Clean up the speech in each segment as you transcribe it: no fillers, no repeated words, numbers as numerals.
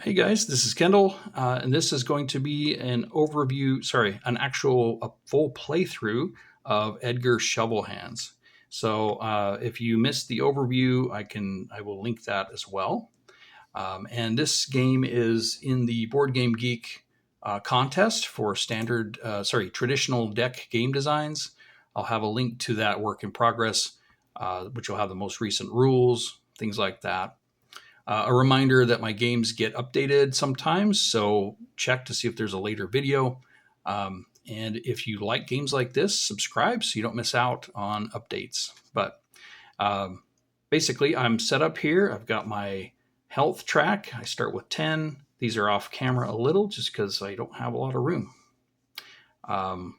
Hey guys, this is Kendall, and this is going to be an overview, a full playthrough of Edgar Shovelhands. So if you missed the overview, I will link that as well. And this game is in the Board Game Geek contest for traditional deck game designs. I'll have a link to that work in progress, which will have the most recent rules, things like that. A reminder that my games get updated sometimes, so check to see if there's a later video. And if you like games like this, subscribe so you don't miss out on updates. But basically, I'm set up here. I've got my health track. I start with 10. These are off camera a little just because I don't have a lot of room.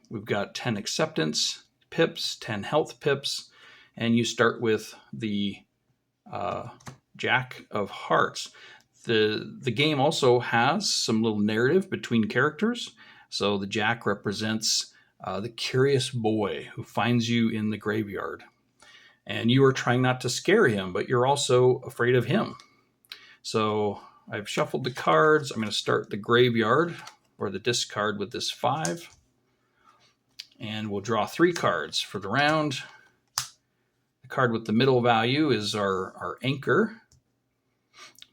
We've got 10 acceptance pips, 10 health pips, and you start with the Jack of Hearts. The game also has some little narrative between characters. So the Jack represents the curious boy who finds you in the graveyard. And you are trying not to scare him, but you're also afraid of him. So I've shuffled the cards. I'm going to start the graveyard or the discard with this 5. And we'll draw 3 cards for the round. The card with the middle value is our anchor.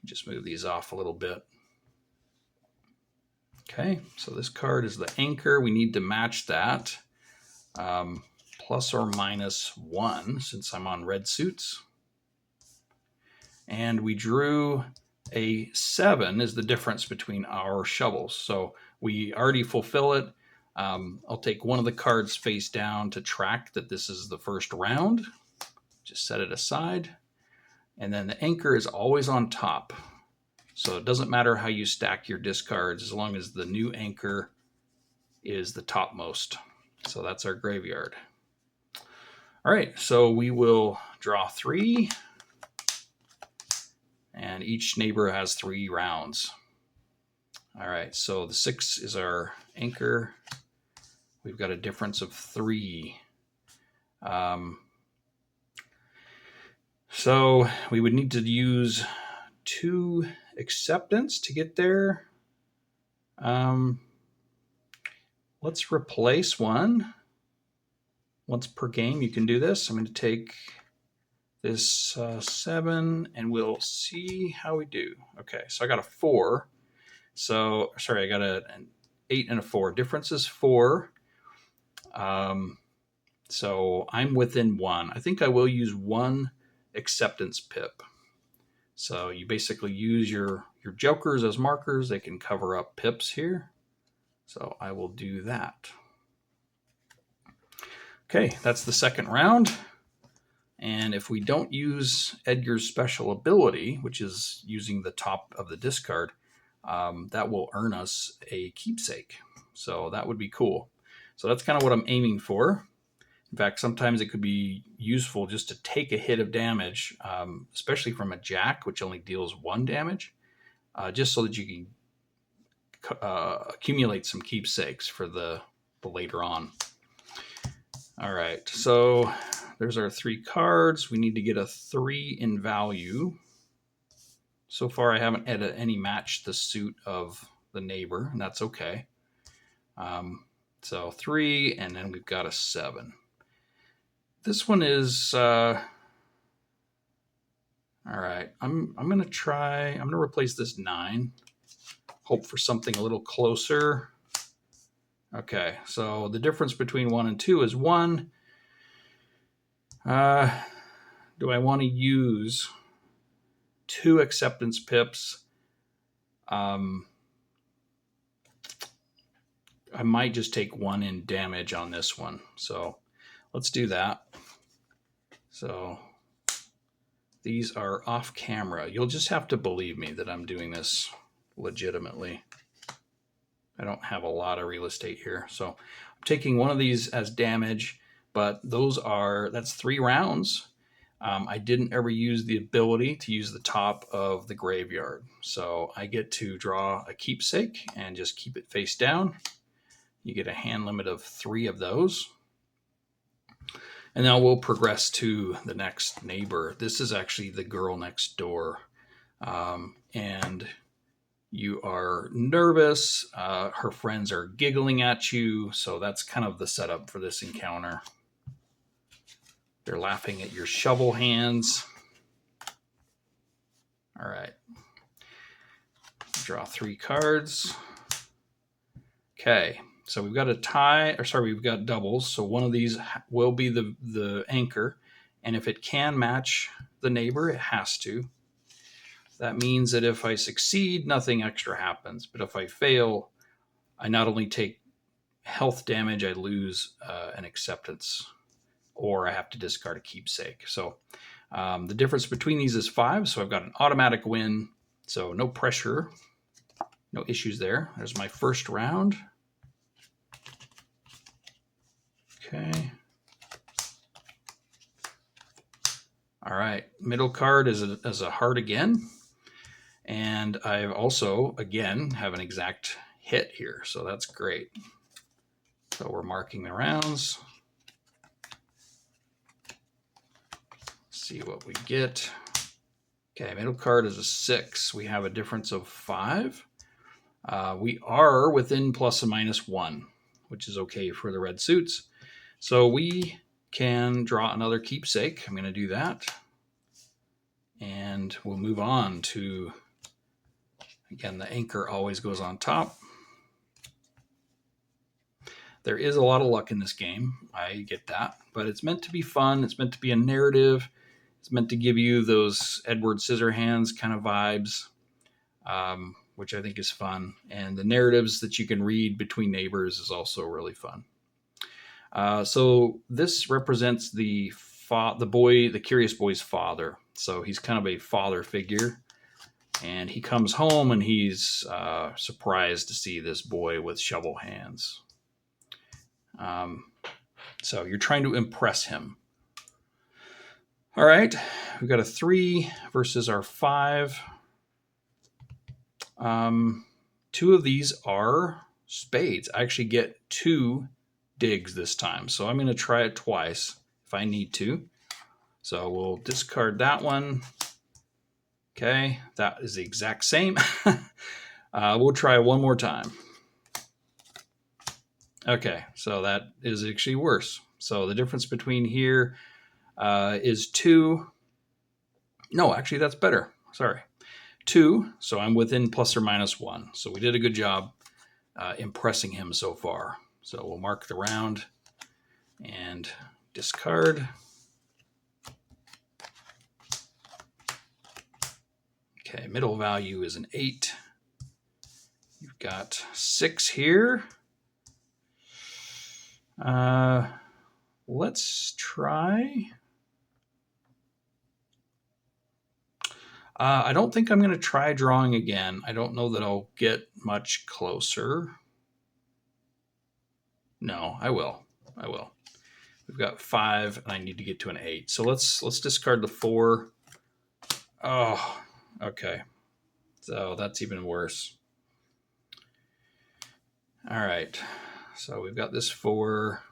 Just move these off a little bit. Okay, so this card is the anchor. We need to match that plus or minus 1 since I'm on red suits. And we drew a 7 is the difference between our shovels. So we already fulfill it. I'll take one of the cards face down to track that this is the first round. Just set it aside. And then the anchor is always on top. So it doesn't matter how you stack your discards as long as the new anchor is the topmost. So that's our graveyard. All right, so we will draw 3. And each neighbor has 3 rounds. All right, so the 6 is our anchor. We've got a difference of 3. So we would need to use 2 acceptance to get there. Let's replace one. Once per game, you can do this. I'm going to take this 7, and we'll see how we do. Okay, so I got a 4. So, sorry, I got an 8 and a 4. Difference is 4. So I'm within 1. I think I will use 1 acceptance pip. So you basically use your jokers as markers. They can cover up pips here. So I will do that. Okay, that's the second round. And if we don't use Edgar's special ability, which is using the top of the discard, that will earn us a keepsake. So that would be cool. So that's kind of what I'm aiming for. In fact, sometimes it could be useful just to take a hit of damage, especially from a Jack, which only deals 1 damage, just so that you can accumulate some keepsakes for the later on. All right, so there's our 3 cards. We need to get a 3 in value. So far, I haven't had any match the suit of the neighbor, and that's okay. So 3, and then we've got a 7. This one is all right. I'm going to replace this 9. Hope for something a little closer. Okay, so the difference between 1 and 2 is 1. Do I want to use 2 acceptance pips? I might just take 1 in damage on this one. So let's do that. So these are off camera. You'll just have to believe me that I'm doing this legitimately. I don't have a lot of real estate here. So I'm taking one of these as damage, but that's 3 rounds. I didn't ever use the ability to use the top of the graveyard. So I get to draw a keepsake and just keep it face down. You get a hand limit of 3 of those. And now we'll progress to the next neighbor. This is actually the girl next door. And You are nervous. Her friends are giggling at you. So that's kind of the setup for this encounter. They're laughing at your shovel hands. All right. Draw 3 cards. Okay. So we've got a tie, or sorry, we've got doubles. So one of these will be the anchor. And if it can match the neighbor, it has to. That means that if I succeed, nothing extra happens. But if I fail, I not only take health damage, I lose an acceptance, or I have to discard a keepsake. So the difference between these is 5. So I've got an automatic win. So no pressure, no issues there. There's my first round. Okay. All right. Middle card is a heart again. And I also, again, have an exact hit here. So that's great. So we're marking the rounds. See what we get. Okay, middle card is a 6. We have a difference of 5. We are within plus and minus 1, which is okay for the red suits. So we can draw another keepsake. I'm going to do that. And we'll move on to, again, the anchor always goes on top. There is a lot of luck in this game. I get that. But it's meant to be fun. It's meant to be a narrative. It's meant to give you those Edward Scissorhands kind of vibes, which I think is fun. And the narratives that you can read between neighbors is also really fun. So this represents the boy, the curious boy's father. So he's kind of a father figure. And he comes home and he's surprised to see this boy with shovel hands. So you're trying to impress him. All right, we've got a 3 versus our 5. 2 of these are spades. I actually get 2 digs this time, so I'm going to try it twice if I need to. So we'll discard that one. Okay, that is the exact same. We'll try one more time. Okay, so that is actually worse. So the difference between here is 2. No, actually, that's better. Sorry. 2, so I'm within plus or minus 1. So we did a good job impressing him so far. So we'll mark the round and discard. Okay, middle value is an 8. You've got 6 here. Let's try. I don't think I'm going to try drawing again. I don't know that I'll get much closer. No, I will. We've got 5, and I need to get to an 8. So let's discard the 4. Oh, okay. So that's even worse. All right. So we've got this 4.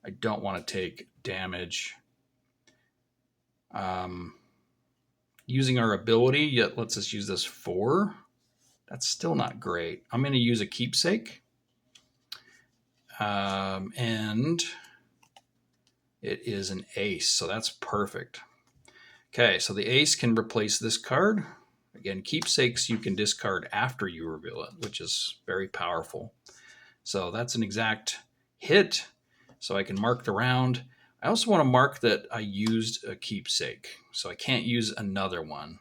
I don't want to take damage. Using our ability, yet let's just use this 4. That's still not great. I'm going to use a keepsake. And it is an ace, so that's perfect. Okay, so the ace can replace this card. Again, keepsakes you can discard after you reveal it, which is very powerful. So that's an exact hit, so I can mark the round. I also want to mark that I used a keepsake, so I can't use another one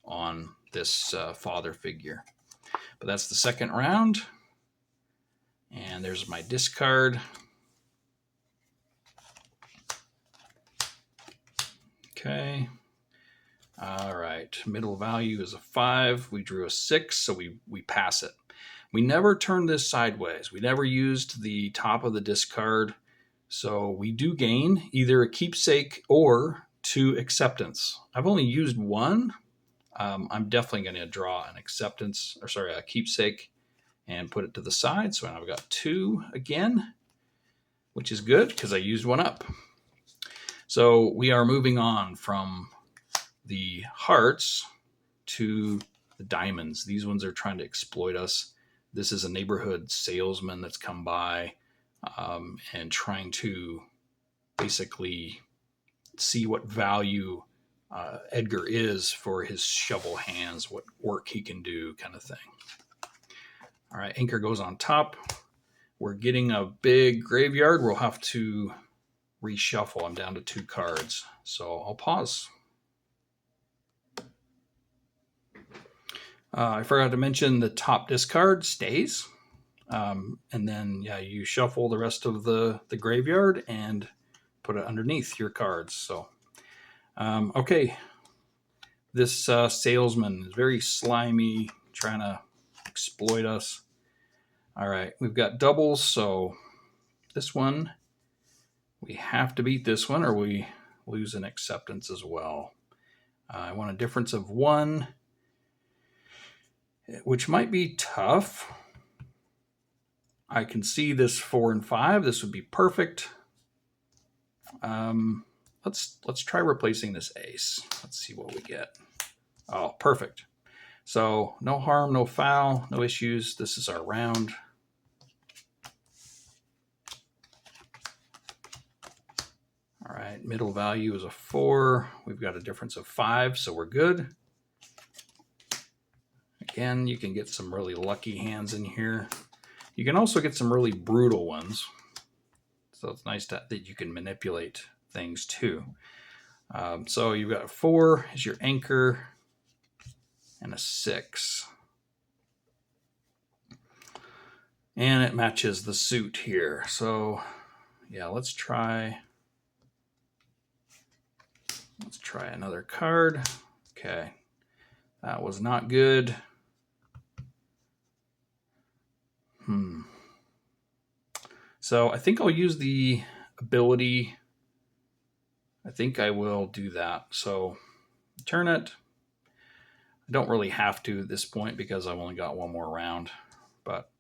on this father figure. But that's the second round. And there's my discard. Okay. All right. Middle value is a 5. We drew a 6, so we pass it. We never turned this sideways. We never used the top of the discard. So we do gain either a keepsake or 2 acceptance. I've only used 1. I'm definitely going to draw an acceptance, or sorry, a keepsake, and put it to the side. So now I've got 2 again, which is good because I used 1 up. So we are moving on from the hearts to the diamonds. These ones are trying to exploit us. This is a neighborhood salesman that's come by and trying to basically see what value Edgar is for his shovel hands, what work he can do, kind of thing. All right, anchor goes on top. We're getting a big graveyard. We'll have to reshuffle. I'm down to 2 cards, so I'll pause. I forgot to mention the top discard stays. And then, yeah, you shuffle the rest of the graveyard and put it underneath your cards. So, okay. This salesman is very slimy, trying to exploit us. All right, we've got doubles, so this one, we have to beat this one or we lose an acceptance as well. I want a difference of 1, which might be tough. I can see this 4 and 5. This would be perfect. Let's try replacing this ace. Let's see what we get. Oh, perfect. So no harm, no foul, no issues. This is our round. All right, middle value is a 4. We've got a difference of 5, so we're good. Again, you can get some really lucky hands in here. You can also get some really brutal ones. So it's nice that you can manipulate things too. So you've got a 4 as your anchor and a 6. And it matches the suit here. So yeah, let's try another card. Okay, that was not good. So I think I'll use the ability. I think I will do that. So turn it. I don't really have to at this point because I've only got 1 more round, but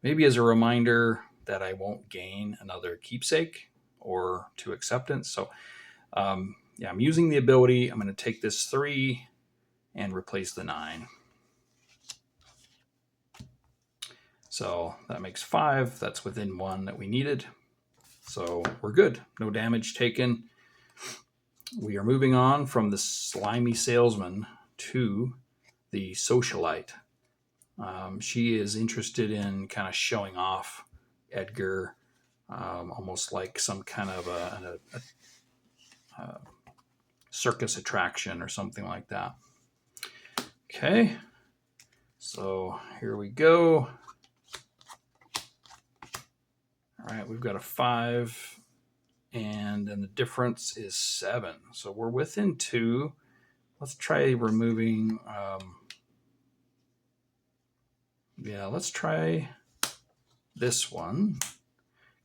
maybe as a reminder that I won't gain another keepsake or 2 acceptance. So yeah, I'm using the ability. I'm going to take this 3 and replace the 9. So that makes 5. That's within 1 that we needed. So we're good. No damage taken. We are moving on from the slimy salesman to the socialite. She is interested in kind of showing off Edgar, almost like some kind of a circus attraction or something like that. Okay, so here we go. All right, we've got a 5, and then the difference is 7. So we're within 2. Let's try removing. Yeah, let's try this one.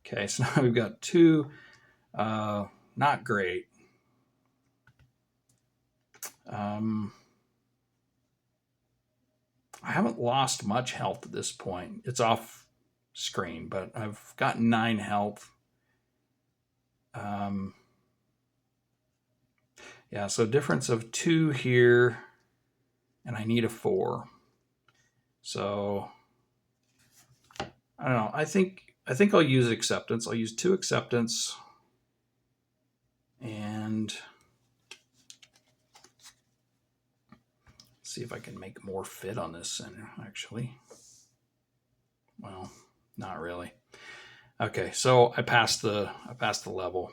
Okay, so now we've got 2. Not great. I haven't lost much health at this point. It's off screen, but I've got 9 health. Yeah, so difference of 2 here, and I need a 4. So I don't know. I think I'll use acceptance. I'll use 2 acceptance, and see if I can make more fit on this center. Actually, well, not really. Okay, so I passed the level.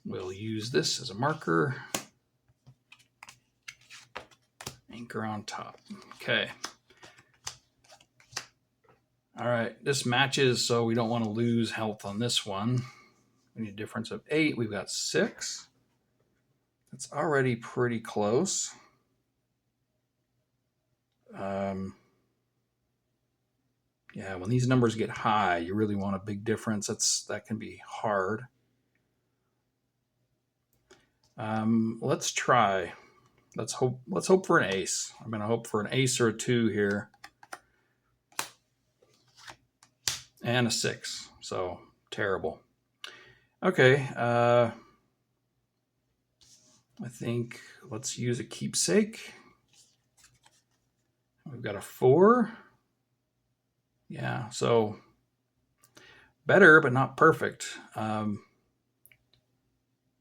We'll use this as a marker. Anchor on top. Okay. All right, this matches, so we don't want to lose health on this one. We need a difference of 8. We've got 6. That's already pretty close. Yeah, when these numbers get high, you really want a big difference. That can be hard. Let's try. Let's hope for an ace. I'm going to hope for an ace or a 2 here. And a 6. So terrible. Okay. I think let's use a keepsake. We've got a 4. Yeah, so better, but not perfect.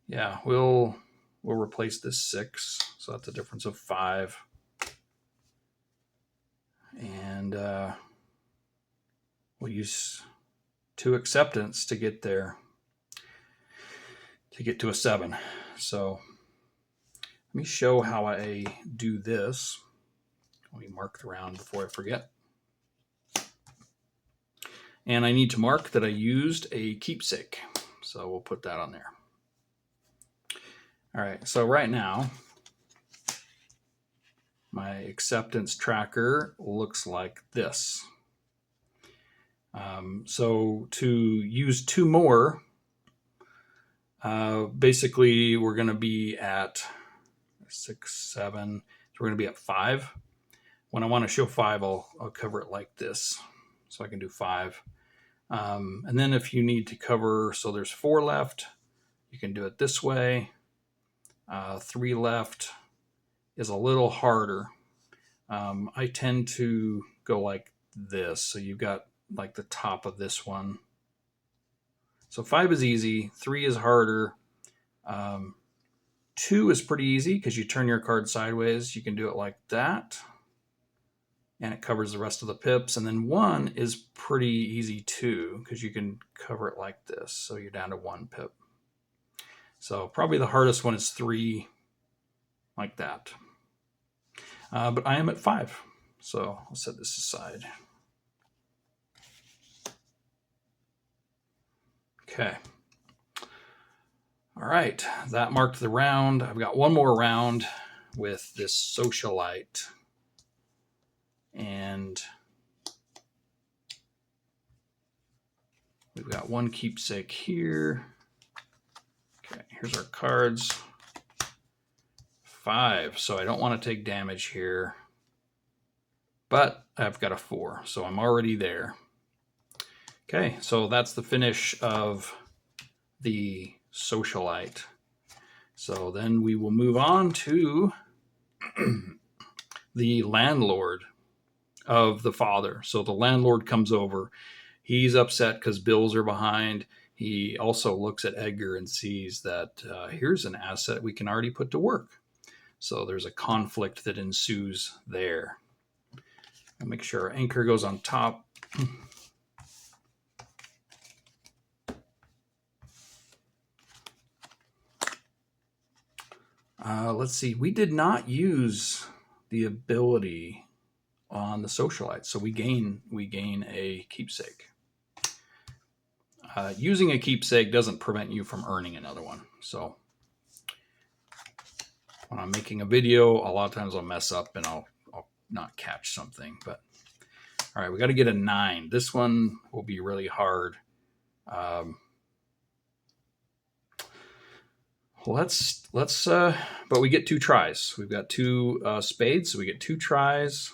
Yeah, we'll replace this 6. So that's a difference of 5. And we'll use 2 acceptance to get there, to get to a 7. So let me show how I do this. Let me mark the round before I forget. And I need to mark that I used a keepsake. So we'll put that on there. All right, so right now, my acceptance tracker looks like this. So to use 2 more, basically we're going to be at 6, 7. So we're going to be at 5. When I want to show 5, I'll cover it like this. So I can do 5. And then if you need to cover, so there's 4 left, you can do it this way. 3 left is a little harder. I tend to go like this. So you've got like the top of this one. So 5 is easy. 3 is harder. 2 is pretty easy because you turn your card sideways. You can do it like that. And it covers the rest of the pips. And then 1 is pretty easy too because you can cover it like this. So you're down to 1 pip. So probably the hardest one is 3, like that. But I am at 5. So I'll set this aside. Okay. All right, that marked the round. I've got one more round with this Socialite. And we've got 1 keepsake here. Okay, here's our cards. 5, so I don't want to take damage here. But I've got a 4, so I'm already there. Okay, so that's the finish of the Socialite. So then we will move on to the Landlord of the father. So the landlord comes over. He's upset because bills are behind. He also looks at Edgar and sees that here's an asset we can already put to work. So there's a conflict that ensues there. I'll make sure our anchor goes on top. Let's see. We did not use the ability on the Socialite, so we gain a keepsake. Using a keepsake doesn't prevent you from earning another one. So when I'm making a video, a lot of times I'll mess up and I'll not catch something. But all right, we got to get a 9. This one will be really hard. But we get 2 tries. We've got 2 spades, so we get 2 tries.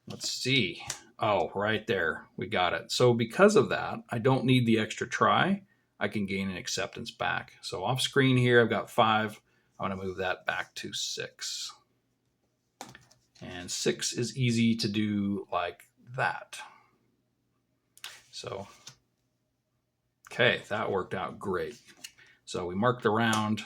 Let's see. Oh, right there. We got it. So because of that, I don't need the extra try. I can gain an acceptance back. So off screen here, I've got 5. I want to move that back to 6. And 6 is easy to do like that. So, okay, that worked out great. So we mark the round.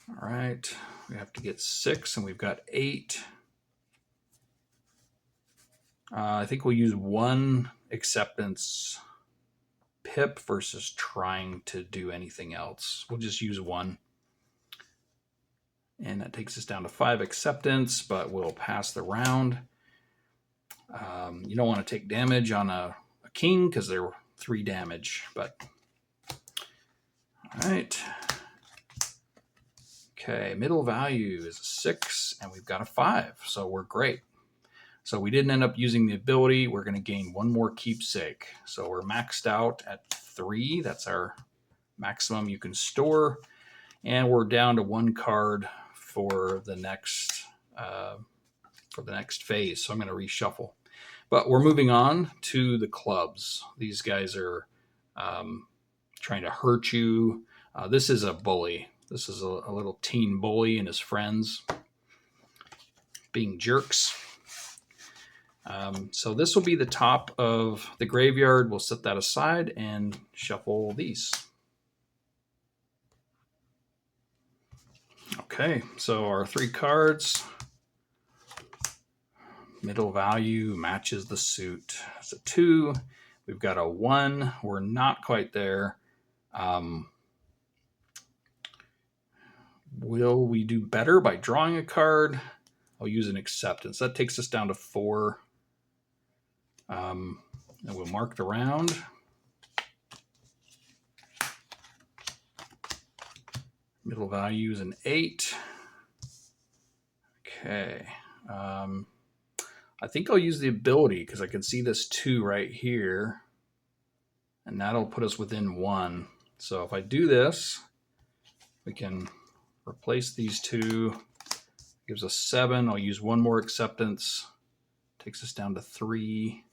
All right, we have to get 6, and we've got 8. I think we'll use 1 acceptance pip versus trying to do anything else. We'll just use 1. And that takes us down to 5 acceptance, but we'll pass the round. You don't want to take damage on a king because they're 3 damage, but all right. Okay, middle value is a 6, and we've got a 5, so we're great. So we didn't end up using the ability. We're going to gain 1 more keepsake. So we're maxed out at 3. That's our maximum you can store. And we're down to 1 card for the next phase. So I'm going to reshuffle. But we're moving on to the clubs. These guys are trying to hurt you. This is a bully. This is a little teen bully and his friends being jerks. So this will be the top of the graveyard. We'll set that aside and shuffle these. Okay, so our 3 cards. Middle value matches the suit. It's a 2. We've got a 1. We're not quite there. Will we do better by drawing a card? I'll use an acceptance. That takes us down to 4. And we'll mark the round. Middle value is an 8. Okay. I think I'll use the ability because I can see this 2 right here. And that'll put us within 1. So if I do this, we can replace these 2. Gives us 7. I'll use 1 more acceptance. Takes us down to 3.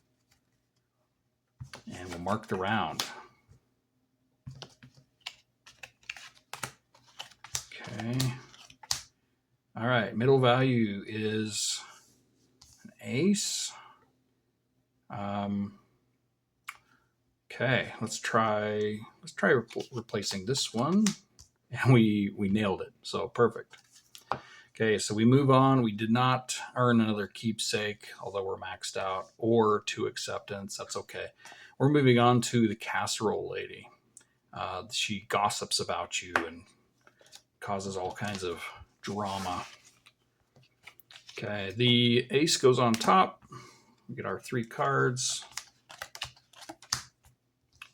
And we'll mark the round. Okay. All right. Middle value is an ace. Okay. Let's try replacing this one. And we nailed it. So perfect. Okay, so we move on. We did not earn another keepsake, although we're maxed out, or 2 acceptance. That's okay. We're moving on to the Casserole Lady. She gossips about you and causes all kinds of drama. Okay, the ace goes on top. We get our 3 cards.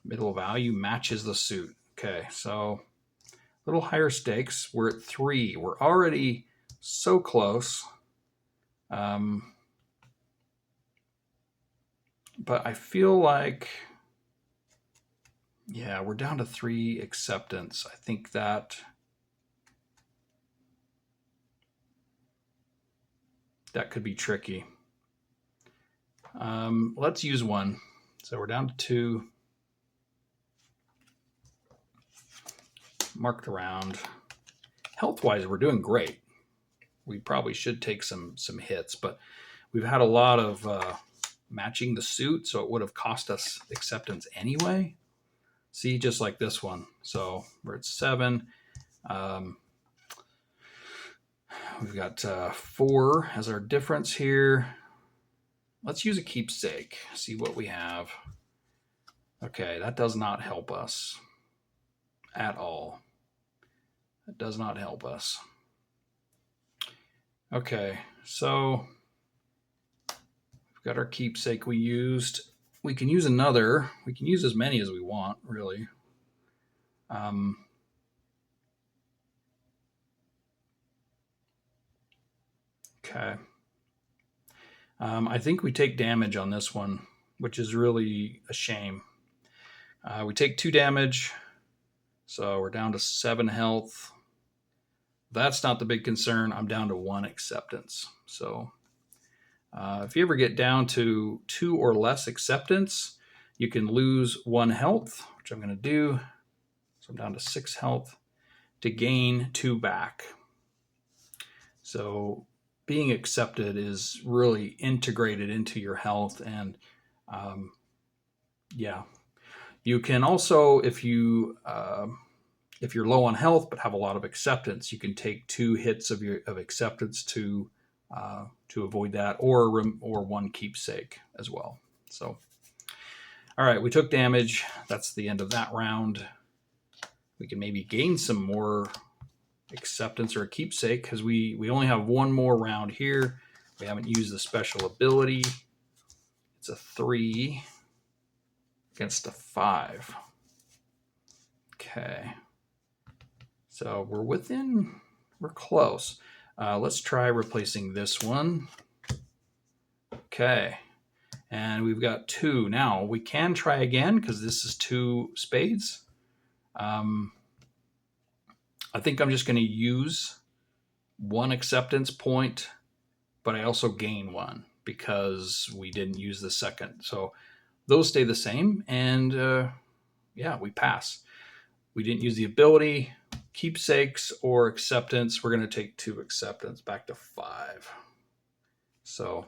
Middle value matches the suit. Okay, so a little higher stakes. We're at 3. We're already so close. But I feel like, yeah, we're down to 3 acceptance. I think that could be tricky. Let's use 1. So we're down to 2. Mark the round. Health-wise, we're doing great. We probably should take some hits, but we've had a lot of matching the suit, so it would have cost us acceptance anyway. See, just like this one. So we're at 7. We've got 4 as our difference here. Let's use a keepsake, see what we have. Okay, that does not help us at all. It does not help us. Okay, so we've got our keepsake we used. We can use another. We can use as many as we want, really. Okay. I think we take damage on this one, which is really a shame. We take 2 damage, so we're down to 7 health. That's not the big concern. I'm down to 1 acceptance. So if you ever get down to 2 or less acceptance, you can lose 1 health, which I'm going to do. So I'm down to 6 health to gain 2 back. So being accepted is really integrated into your health. And yeah, you can also, if you're low on health but have a lot of acceptance, you can take 2 hits of acceptance to avoid that, or 1 keepsake as well. So, all right, we took damage. That's the end of that round. We can maybe gain some more acceptance or a keepsake because we only have 1 more round here. We haven't used the special ability. It's a 3 against a 5. Okay. So we're close. Let's try replacing this one. Okay. And we've got 2. Now we can try again because this is 2 spades. I think I'm just going to use 1 acceptance point, but I also gain 1 because we didn't use the second. So those stay the same, and yeah, we pass. We didn't use the ability. keepsakes or acceptance. We're going to take 2 acceptance, back to 5. So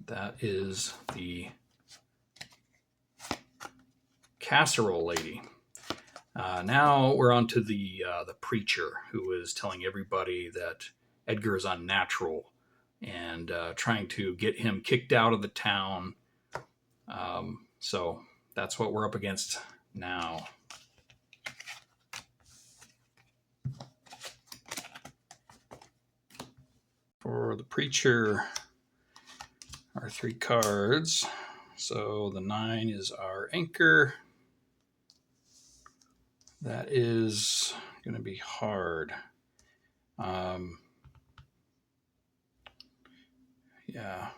that is the Casserole Lady. Now we're on to the preacher, who is telling everybody that Edgar is unnatural and trying to get him kicked out of the town. So that's what we're up against now. For the preacher, our 3 cards. So the 9 is our anchor. That is going to be hard. Yeah.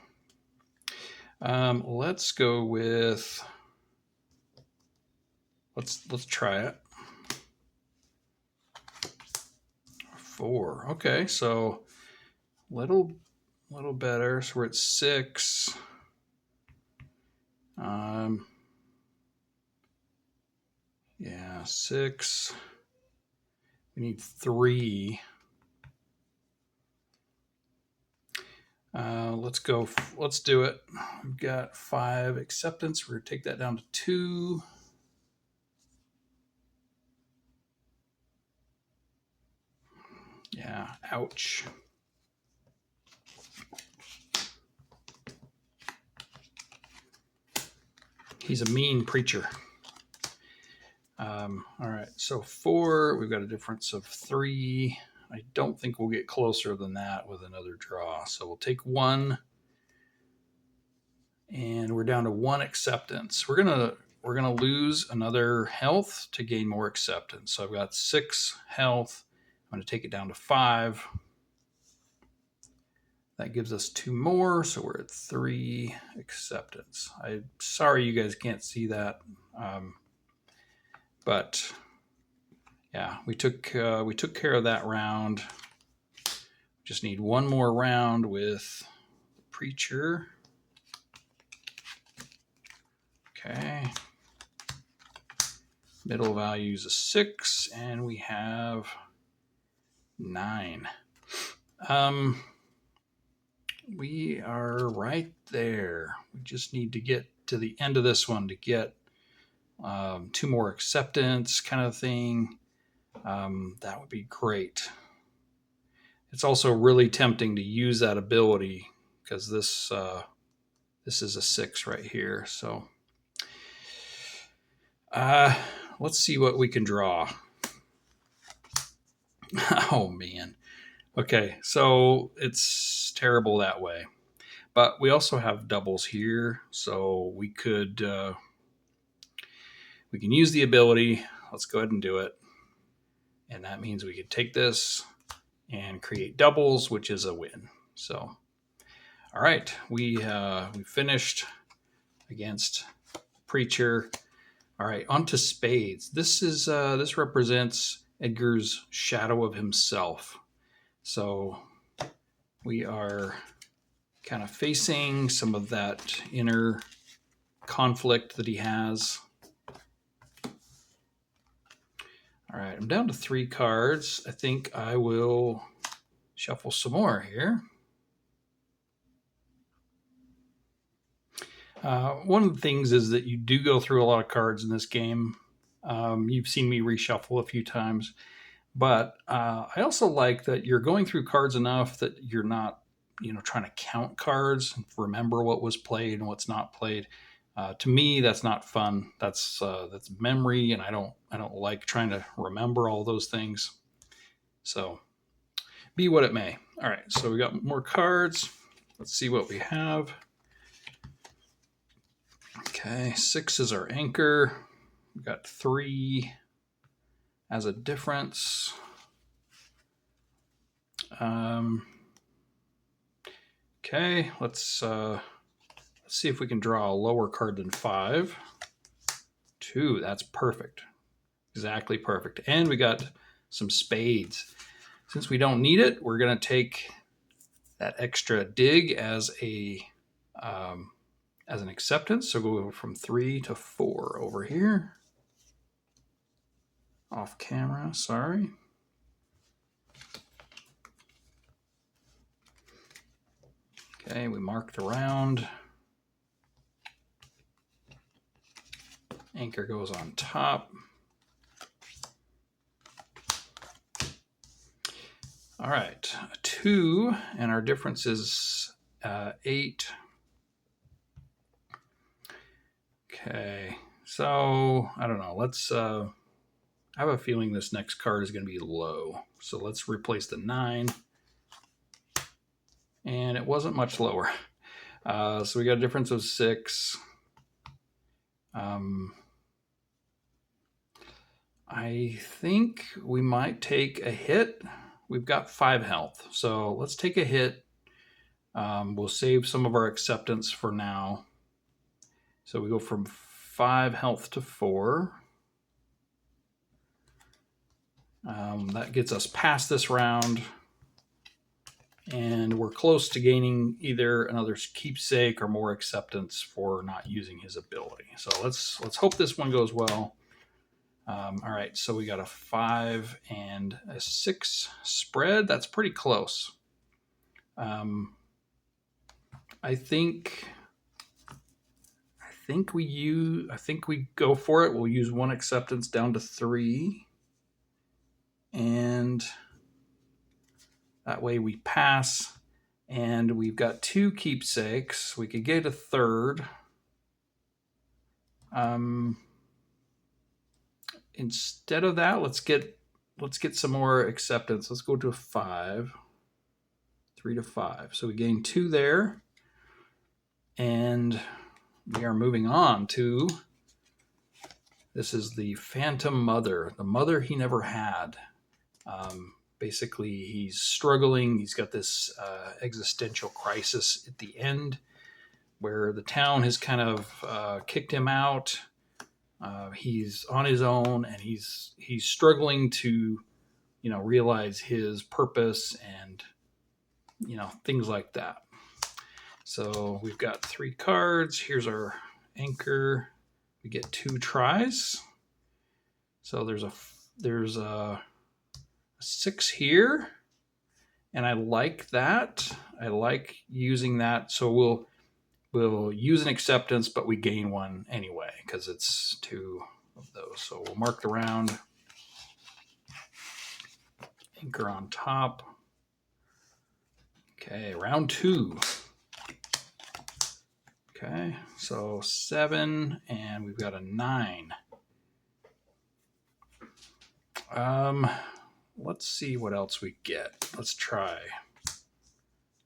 Let's go with. Let's try it. 4. Okay, so little better. So we're at 6. Yeah, 6. We need 3. Let's go. Let's do it. We've got 5 acceptance. We're going to take that down to 2. Yeah, ouch. He's a mean preacher. All right, so 4. We've got a difference of 3. I don't think we'll get closer than that with another draw. So we'll take 1, and we're down to 1 acceptance. We're gonna lose another health to gain more acceptance. So I've got 6 health. I'm gonna take it down to 5. That gives us 2 more, so we're at 3 acceptance. I'm sorry you guys can't see that, but yeah, we took care of that round. Just need 1 more round with the preacher. Okay. Middle value is a 6, and we have 9. We are right there. We just need to get to the end of this one to get 2 more acceptance kind of thing. That would be great. It's also really tempting to use that ability because this is a 6 right here. So let's see what we can draw. Oh man. Okay, so it's terrible that way. But we also have doubles here, so we can use the ability. Let's go ahead and do it. And that means we could take this and create doubles, which is a win. So, all right, we finished against Preacher. All right, on to spades. This represents Edgar's shadow of himself. So we are kind of facing some of that inner conflict that he has. All right, I'm down to 3 cards. I think I will shuffle some more here. One of the things is that you do go through a lot of cards in this game. You've seen me reshuffle a few times. But I also like that you're going through cards enough that you're not, trying to count cards and remember what was played and what's not played. To me, that's not fun. That's memory, and I don't like trying to remember all those things. So, be what it may. All right, so we got more cards. Let's see what we have. Okay, 6 is our anchor. We got 3 as a difference. Okay, let's see if we can draw a lower card than 5. 2, that's perfect. Exactly perfect. And we got some spades. Since we don't need it, we're going to take that extra dig as an acceptance. So go from 3 to 4 over here. Off camera, sorry. Okay, we mark the round. Anchor goes on top. All right, 2, and our difference is 8. Okay, so I don't know. Let's. I have a feeling this next card is going to be low. So let's replace the 9. And it wasn't much lower. So we got a difference of 6. I think we might take a hit. We've got 5 health. So let's take a hit. We'll save some of our acceptance for now. So we go from 5 health to 4. That gets us past this round. And we're close to gaining either another keepsake or more acceptance for not using his ability. So let's hope this one goes well. All right, so we got a 5 and a 6 spread. That's pretty close. I think we go for it. We'll use 1 acceptance down to 3, and that way we pass. And we've got 2 keepsakes. We could get a 3rd. Instead of that, let's get some more acceptance. Let's go to a 5. 3 to 5. So we gain 2 there. And we are moving on to, this is the Phantom Mother, the mother he never had. Basically, he's struggling. He's got this existential crisis at the end where the town has kind of kicked him out. He's on his own, and he's struggling to, realize his purpose and, things like that. So we've got 3 cards. Here's our anchor. We get 2 tries. So there's a 6 here, and I like that. I like using that. So we'll use an acceptance, but we gain 1 anyway because it's 2 of those. So we'll mark the round. Anchor on top. Okay, round 2. Okay, so 7, and we've got a 9. Let's see what else we get. Let's try.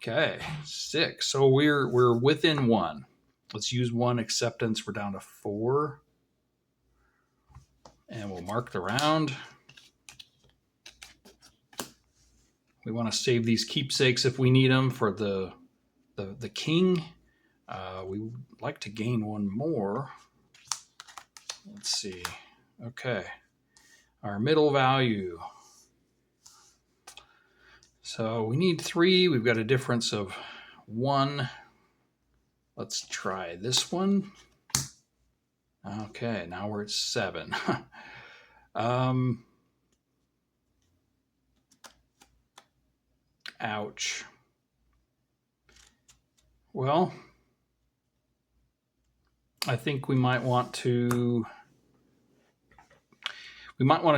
Okay, 6. So we're within 1. Let's use 1 acceptance. We're down to 4. And we'll mark the round. We want to save these keepsakes if we need them for the king. We would like to gain 1 more. Let's see. Okay. Our middle value. So we need 3. We've got a difference of 1. Let's try this one. Okay, now we're at 7. Ouch. Well, I think we might want to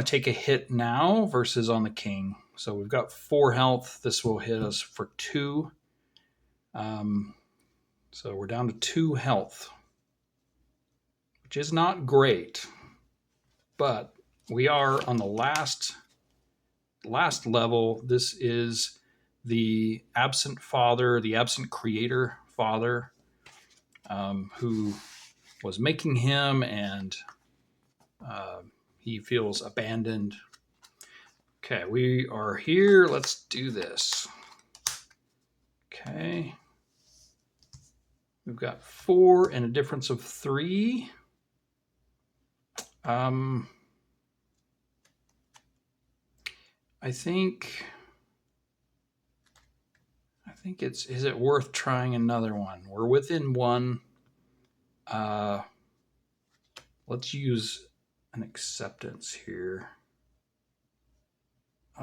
take a hit now versus on the king. So we've got 4 health. This will hit us for 2. So we're down to 2 health, which is not great. But we are on the last level. This is the absent father, the absent creator father, who was making him, and he feels abandoned. Okay, we are here. Let's do this. Okay. We've got 4 and a difference of 3. I think is it worth trying another one? We're within 1. Let's use an acceptance here.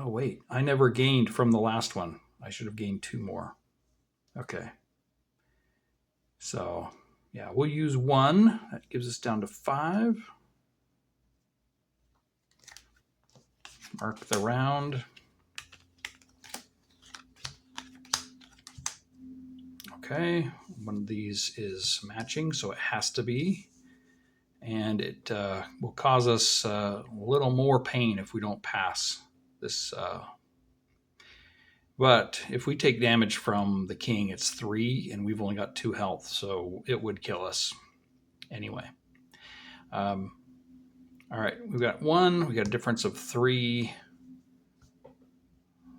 Oh, wait. I never gained from the last one. I should have gained 2 more. Okay. So, yeah, we'll use 1. That gives us down to 5. Mark the round. Okay. One of these is matching, so it has to be. And it will cause us a little more pain if we don't pass this. But if we take damage from the king, it's 3, and we've only got 2 health, so it would kill us anyway. All right, we've got 1. We got a difference of 3.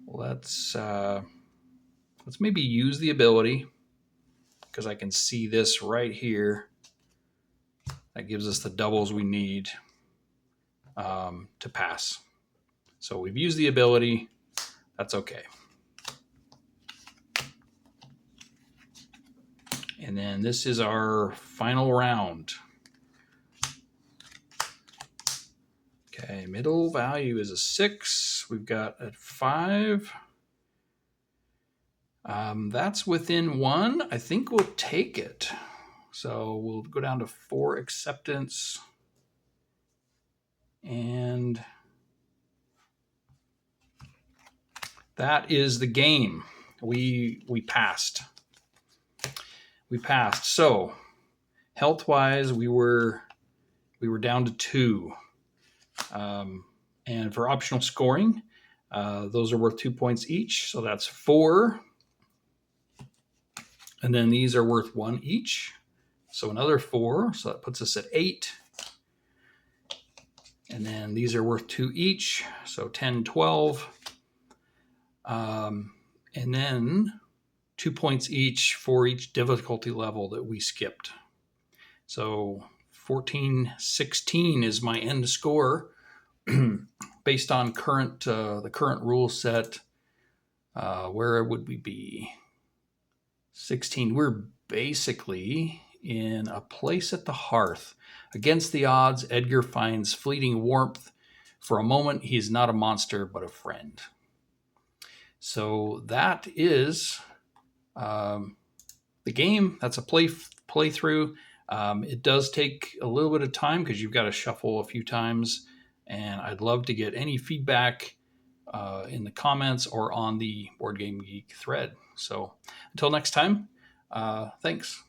Let's maybe use the ability, because I can see this right here. That gives us the doubles we need to pass. So we've used the ability. That's okay. And then this is our final round. Okay, middle value is a 6. We've got a 5. That's within 1. I think we'll take it. So we'll go down to 4 acceptance. And that is the game. We passed. We passed. So health-wise, we were down to 2. And for optional scoring, those are worth 2 points each. So that's 4. And then these are worth 1 each. So another 4. So that puts us at 8. And then these are worth 2 each. So 10, 12. And then 2 points each for each difficulty level that we skipped. So 14, 16 is my end score based on the current rule set. Where would we be? 16. We're basically in a place at the hearth. Against the odds, Edgar finds fleeting warmth. For a moment, he is not a monster, but a friend. So that is the game. That's a playthrough. It does take a little bit of time because you've got to shuffle a few times. And I'd love to get any feedback in the comments or on the Board Game Geek thread. So until next time, thanks.